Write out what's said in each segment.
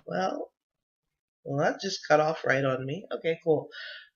Well, that just cut off right on me. Okay, cool.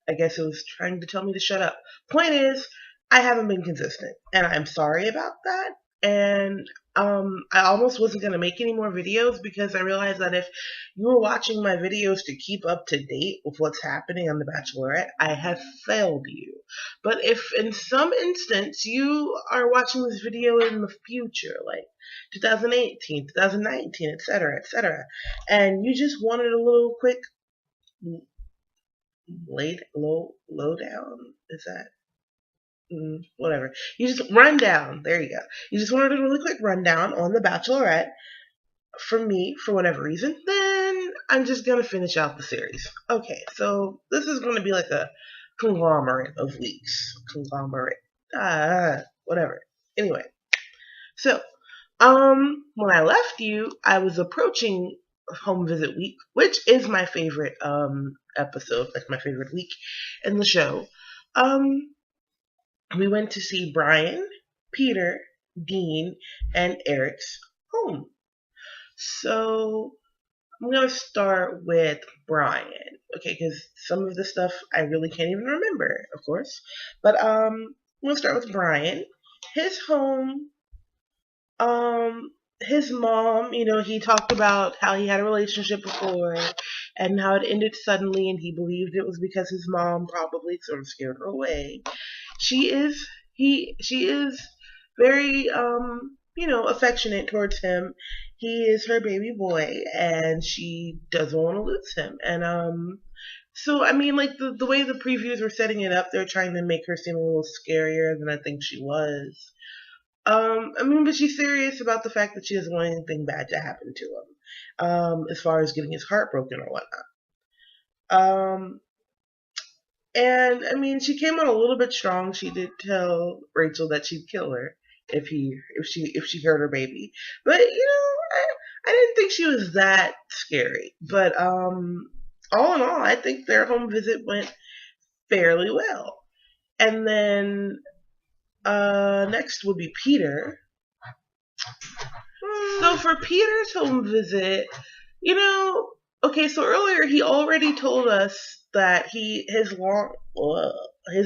I guess it was trying to tell me to shut up. Point is, I haven't been consistent, and I'm sorry about that. And I almost wasn't gonna make any more videos because I realized that if you were watching my videos to keep up to date with what's happening on The Bachelorette, I have failed you. But if in some instance you are watching this video in the future, like 2018, 2019, etc., and you just wanted a little quick low down, is that whatever, you just run down, there you go, you just wanted a really quick rundown on The Bachelorette from me for whatever reason, then I'm just gonna finish out the series. Okay, so this is gonna be like a conglomerate of weeks. Conglomerate, whatever. Anyway, so when I left you, I was approaching home visit week, which is my favorite episode, like my favorite week in the show. Um, we went to see Brian, Peter, Dean, and Eric's home. So I'm gonna start with Brian, okay? Because some of the stuff I really can't even remember, of course. But I'm gonna start with Brian. His home, his mom, he talked about how he had a relationship before and how it ended suddenly, and he believed it was because his mom probably sort of scared her away. She is she is very affectionate towards him. He is her baby boy, and she doesn't want to lose him. And so I mean, like the way the previews were setting it up, they're trying to make her seem a little scarier than I think she was. I mean, but she's serious about the fact that she doesn't want anything bad to happen to him, as far as getting his heart broken or whatnot. Um, and I mean, she came on a little bit strong. She did tell Rachel that she'd kill her if she hurt her baby. But I didn't think she was that scary. But all in all, I think their home visit went fairly well. And then next would be Peter. So for Peter's home visit, you know, okay, so earlier he already told us that his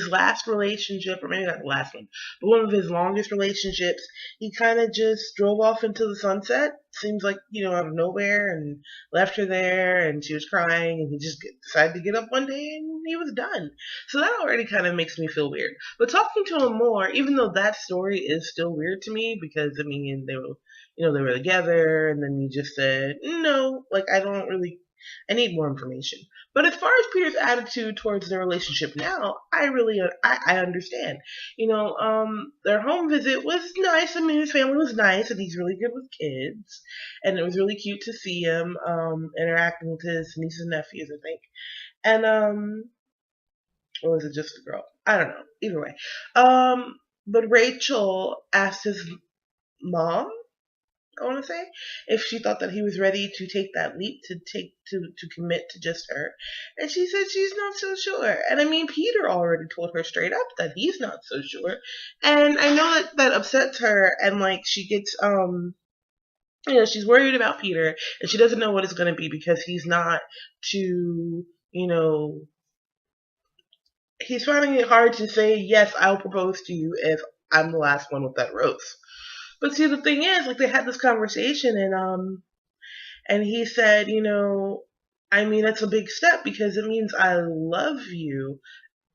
last relationship, or maybe not the last one, but one of his longest relationships, he kind of just drove off into the sunset. Seems like, out of nowhere, and left her there, and she was crying, and he just decided to get up one day, and he was done. So that already kind of makes me feel weird. But talking to him more, even though that story is still weird to me, because I mean they were together, and then he just said no, like I need more information. But as far as Peter's attitude towards their relationship now, I understand. Their home visit was nice. I mean, his family was nice, and he's really good with kids, and it was really cute to see him interacting with his nieces and nephews, I think. And or was it just a girl? I don't know. Either way, but Rachel asked his mom, I want to say, if she thought that he was ready to take that leap to commit to just her, and she said she's not so sure. And I mean, Peter already told her straight up that he's not so sure, and I know that upsets her, and like she gets she's worried about Peter, and she doesn't know what it's going to be because he's not too he's finding it hard to say yes, I'll propose to you if I'm the last one with that rose. But see, the thing is, like they had this conversation, and he said, I mean, that's a big step because it means I love you.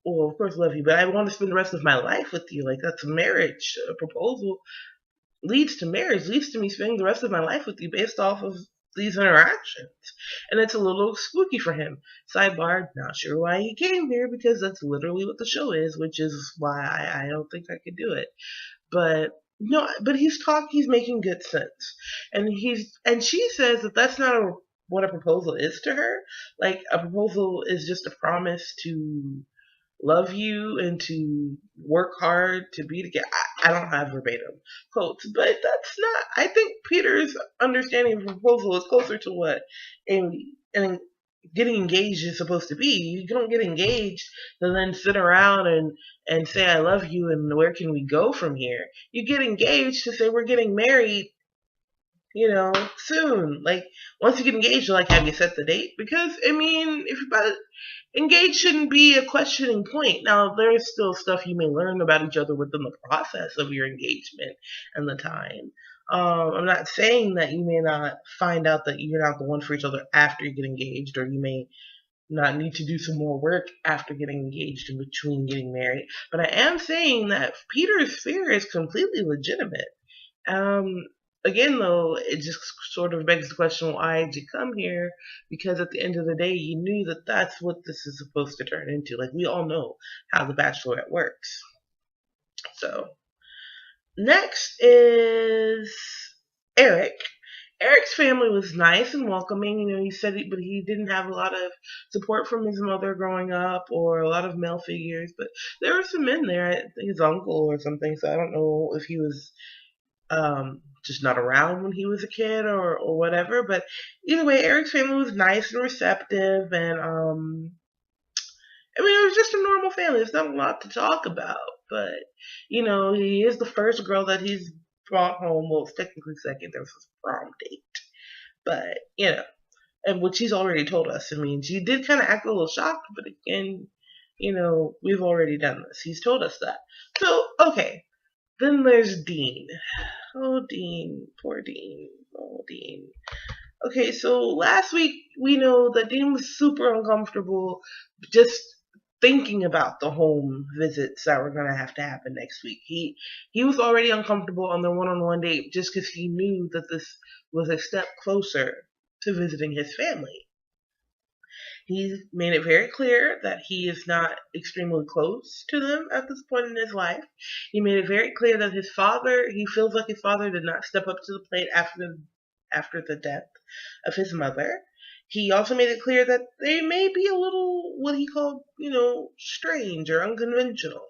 Well, of course, love you, but I want to spend the rest of my life with you. Like that's a marriage. A proposal leads to marriage, leads to me spending the rest of my life with you based off of these interactions. And it's a little spooky for him. Sidebar, not sure why he came here because that's literally what the show is, which is why I don't think I could do it. But no, but he's making good sense, and she says that that's not what a proposal is to her. Like a proposal is just a promise to love you and to work hard to be together. I don't have verbatim quotes, but that's not. I think Peter's understanding of proposal is closer to what and getting engaged is supposed to be. You don't get engaged and then sit around and say I love you and where can we go from here. You get engaged to say we're getting married soon. Like, once you get engaged, like, have you set the date? Because, I mean, if you're about to engage, shouldn't be a questioning point. Now, there's still stuff you may learn about each other within the process of your engagement and the time. I'm not saying that you may not find out that you're not the one for each other after you get engaged, or you may not need to do some more work after getting engaged in between getting married. But I am saying that Peter's fear is completely legitimate. Um, Again, though, it just sort of begs the question, why did you come here? Because at the end of the day, you knew that that's what this is supposed to turn into. Like, we all know how the Bachelorette works. So, next is Eric. Eric's family was nice and welcoming. He said, but he didn't have a lot of support from his mother growing up, or a lot of male figures. But there were some men there. I think his uncle or something. So I don't know if he was just not around when he was a kid, or whatever. But either way, Eric's family was nice and receptive, and I mean, it was just a normal family. There's not a lot to talk about, but he is the first girl that he's brought home. Well, it's technically second. There was his prom date, but and which he's already told us. I mean, she did kind of act a little shocked, but again, we've already done this. He's told us that. So okay, then there's Dean. Oh, Dean, poor Dean. Oh, Dean. Okay, so last week we know that Dean was super uncomfortable just thinking about the home visits that were going to have to happen next week. He was already uncomfortable on the one-on-one date just because he knew that this was a step closer to visiting his family. He made it very clear that he is not extremely close to them at this point in his life. He made it very clear that he feels like his father did not step up to the plate after the death of his mother. He also made it clear that they may be a little, what he called, strange or unconventional.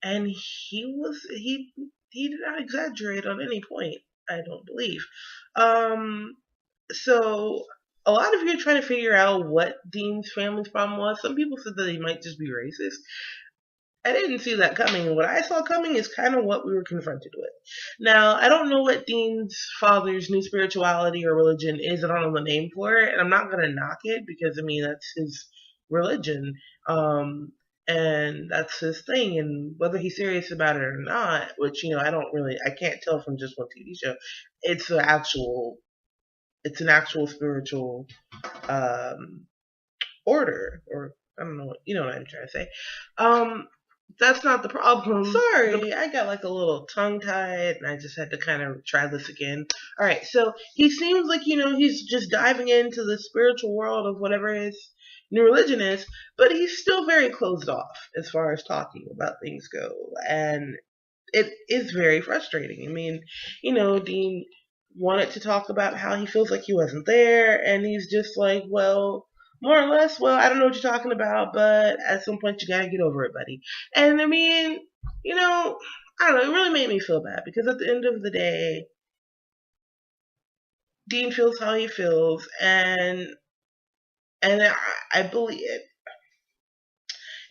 And he did not exaggerate on any point, I don't believe. So a lot of you are trying to figure out what Dean's family's problem was. Some people said that he might just be racist. I didn't see that coming. What I saw coming is kind of what we were confronted with. Now, I don't know what Dean's father's new spirituality or religion is. I don't know the name for it, and I'm not going to knock it because, I mean, that's his religion, and that's his thing, and whether he's serious about it or not, which, I can't tell from just one TV show, it's an actual spiritual order, or I don't know, what I'm trying to say. That's not the problem. Sorry, I got like a little tongue-tied, and I just had to kind of try this again. All right, so he seems like, he's just diving into the spiritual world of whatever his new religion is, but he's still very closed off as far as talking about things go, and it is very frustrating. I mean, Dean wanted to talk about how he feels like he wasn't there, and he's just like, well, more or less, well, I don't know what you're talking about, but at some point you gotta get over it, buddy. And I mean, I don't know, it really made me feel bad, because at the end of the day, Dean feels how he feels, and I believe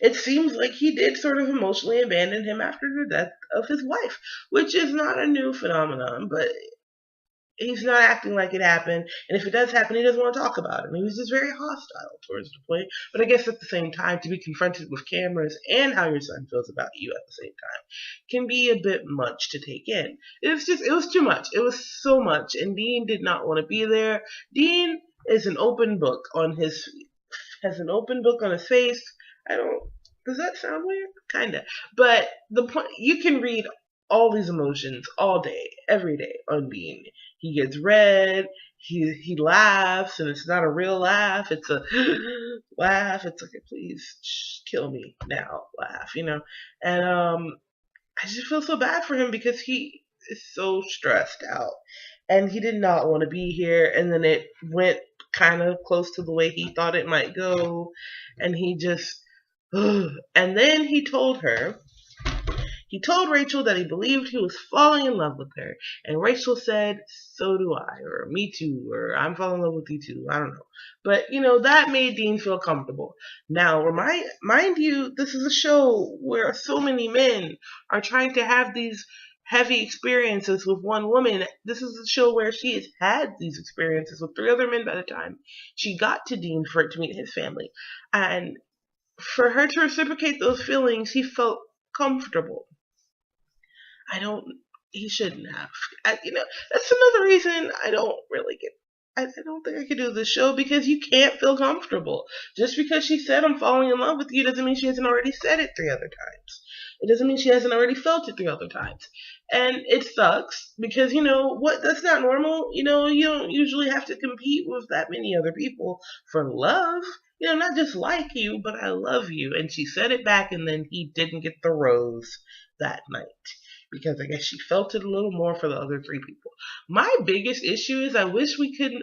it seems like he did sort of emotionally abandon him after the death of his wife, which is not a new phenomenon, but he's not acting like it happened, and if it does happen, he doesn't want to talk about it. He was just very hostile towards the point. But I guess at the same time, to be confronted with cameras and how your son feels about you at the same time can be a bit much to take in. It was too much. It was so much, and Dean did not want to be there. Dean is an open book has an open book on his face. Does that sound weird? Kinda. But the point, you can read all these emotions all day, every day on Dean. He gets red, he laughs, and it's not a real laugh, it's a laugh. It's like a please kill me now laugh, And I just feel so bad for him because he is so stressed out. And he did not want to be here, and then it went kind of close to the way he thought it might go, and he just and then he told Rachel that he believed he was falling in love with her. And Rachel said, so do I, or me too, or I'm falling in love with you too. I don't know. But, that made Dean feel comfortable. Now, mind you, this is a show where so many men are trying to have these heavy experiences with one woman. This is a show where she has had these experiences with three other men by the time she got to Dean for it to meet his family. And for her to reciprocate those feelings, he felt comfortable. I don't. He shouldn't have. That's another reason I don't really get. I don't think I could do this show because you can't feel comfortable. Just because she said I'm falling in love with you doesn't mean she hasn't already said it three other times. It doesn't mean she hasn't already felt it three other times. And it sucks because, what, that's not normal. You don't usually have to compete with that many other people for love. Not just like you, but I love you. And she said it back, and then he didn't get the rose that night because I guess she felt it a little more for the other three people. My biggest issue is I wish we couldn't.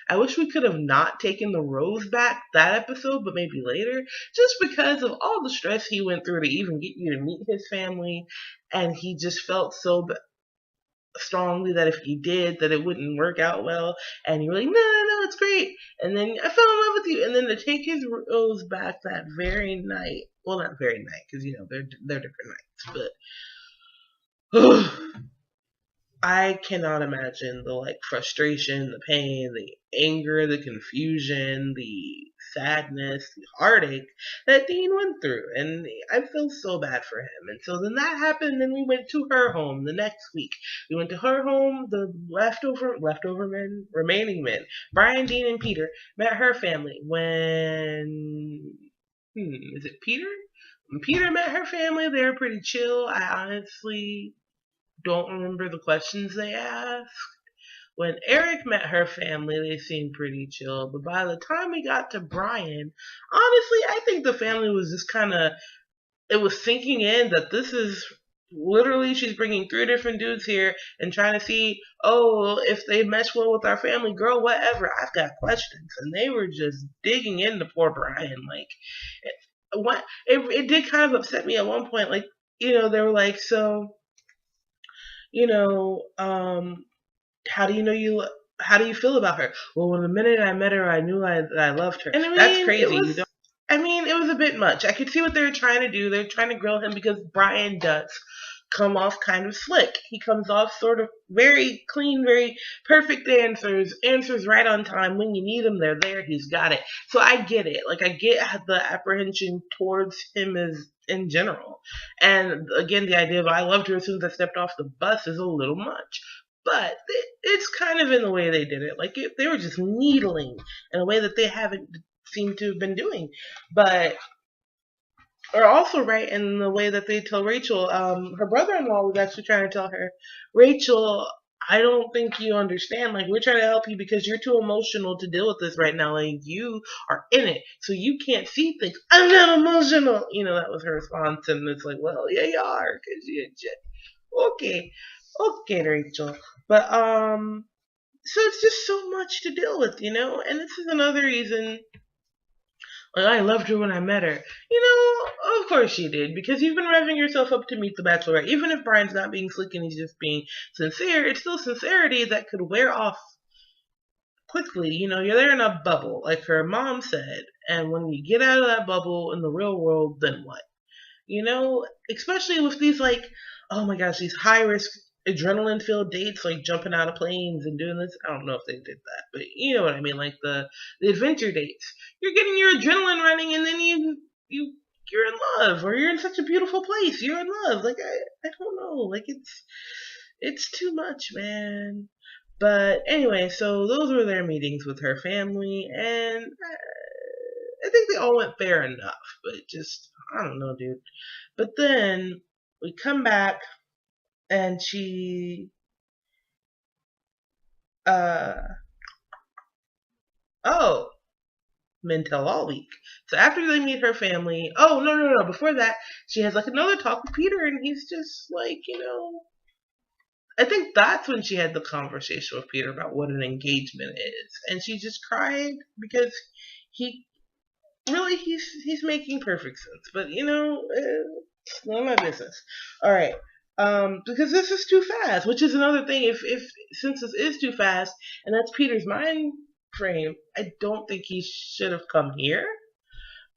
I wish we could have not taken the rose back that episode, but maybe later, just because of all the stress he went through to even get you to meet his family, and he just felt so strongly that if he did, that it wouldn't work out well, and you're like, no, no, no, it's great, and then I fell in love with you, and then to take his rose back that very night, well, not very night, because they're different nights, but I cannot imagine the frustration, the pain, the anger, the confusion, the sadness, the heartache that Dean went through. And I feel so bad for him. And so then that happened, and we went to her home the next week. We went to her home, the leftover men, remaining men, Brian, Dean, and Peter, met her family when, is it Peter? When Peter met her family, they were pretty chill. I honestly don't remember the questions they asked. When Eric met her family, they seemed pretty chill. But by the time we got to Brian, honestly, I think the family was just it was sinking in that this is literally, she's bringing three different dudes here and trying to see, if they mesh well with our family, girl, whatever. I've got questions. And they were just digging into poor Brian. It did kind of upset me at one point. They were like, so, how do you feel about her? Well, when the minute I met her, I knew that I loved her. And that's crazy. It was a bit much. I could see what they were trying to do. They're trying to grill him because Brian does come off kind of slick. He comes off sort of very clean, very perfect answers right on time. When you need him, they're there. He's got it. So I get it. I get the apprehension towards him in general. And again, the idea of I loved her as soon as I stepped off the bus is a little much. But it's kind of in the way they did it. They were just needling in a way that they haven't seemed to have been doing. But are also right in the way that they tell Rachel. Her brother-in-law was actually trying to tell her, Rachel, I don't think you understand. We're trying to help you because you're too emotional to deal with this right now. You are in it, so you can't see things. I'm not emotional. That was her response, and it's well, yeah, you are, because you're okay, Rachel. But so it's just so much to deal with, and this is another reason. I loved her when I met her. Of course you did, because you've been revving yourself up to meet the Bachelorette. Even if Brian's not being slick and he's just being sincere, it's still sincerity that could wear off quickly. You're there in a bubble, like her mom said. And when you get out of that bubble in the real world, then what? Especially with these, oh my gosh, these high-risk adrenaline-filled dates, jumping out of planes and doing this. I don't know if they did that, but you know what I mean, the adventure dates. You're getting your adrenaline running, and then you're in love, or you're in such a beautiful place. You're in love. I don't know. It's too much, man. But anyway, so those were their meetings with her family, and I think they all went fair enough, but just, I don't know, dude. But then we come back, and she, men tell all week. So after they meet her family, no, before that, she has another talk with Peter, and he's just I think that's when she had the conversation with Peter about what an engagement is. And she just cried because he's making perfect sense. But, it's none of my business. All right. Because this is too fast, which is another thing. Since this is too fast, and that's Peter's mind frame, I don't think he should have come here.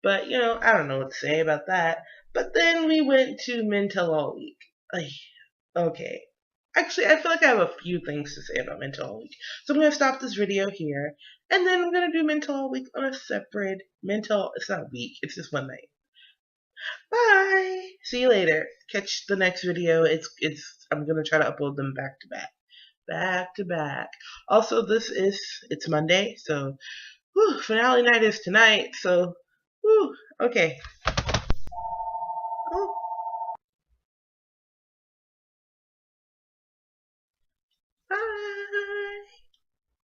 But, I don't know what to say about that. But then we went to Men Tell All Week. Ay, okay. Actually, I feel like I have a few things to say about mental all week. So I'm going to stop this video here, and then I'm going to do mental all week on a separate mental, it's not a week, it's just one night. Bye! See you later. Catch the next video. I'm going to try to upload them back to back. Back to back. Also, it's Monday, so, finale night is tonight, so, okay. Oh.